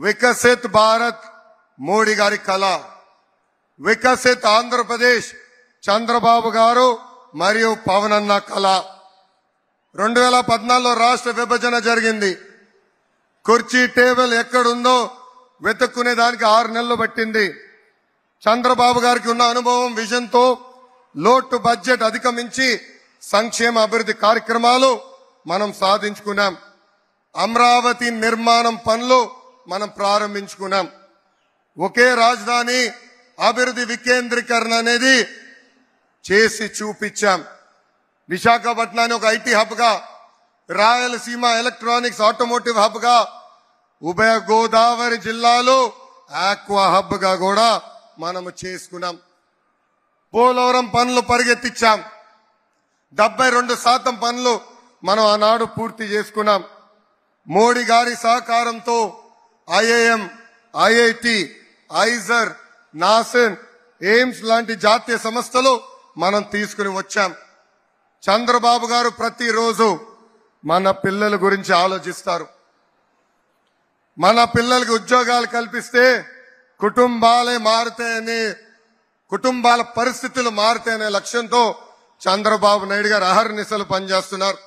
వికసిత్ భారత్ మోడీ గారి కళ, వికసిత్ ఆంధ్రప్రదేశ్ చంద్రబాబు గారు మరియు పవన్ అన్న కళ. 2014లో రాష్ట్ర విభజన జరిగింది. కుర్చీ టేబుల్ ఎక్కడుందో వెతుక్కునే దానికి 6 నెలలు పట్టింది. చంద్రబాబు గారికి ఉన్న అనుభవం, విజన్ తో లోటు బడ్జెట్ అధిగమించి సంక్షేమ అభివృద్ధి కార్యక్రమాలు మనం సాధించుకున్నాం. అమరావతి నిర్మాణం పనులు మనం ప్రారంభించుకున్నాం. ఒకే రాజధాని అభివృద్ధి వికేంద్రీకరణ అనేది చేసి చూపించాం. విశాఖపట్నాన్ని ఒక ఐటీ హబ్ గా, రాయలసీమ ఎలక్ట్రానిక్స్ ఆటోమోటివ్ హబ్ గా, ఉభయ గోదావరి జిల్లాలో ఆక్వా హబ్ గా కూడా మనము చేసుకున్నాం. పోలవరం పనులు పరిగెత్తించాం. 72% పనులు మనం ఆనాడు పూర్తి చేసుకున్నాం. మోడీ గారి సహకారంతో IIM, IIT, IISER, NACIN, AIIMS లాంటి జాతీయ సంస్థలు మనం తీసుకుని వచ్చాం. చంద్రబాబు గారు ప్రతిరోజు మన పిల్లల గురించి ఆలోచిస్తారు. మన పిల్లలకి ఉద్యోగాలు కల్పిస్తే కుటుంబాలే మారుతాయని, కుటుంబాల పరిస్థితులు మారుతాయనే లక్ష్యంతో చంద్రబాబు నాయుడు గారు అహర్నిశలు పనిచేస్తున్నారు.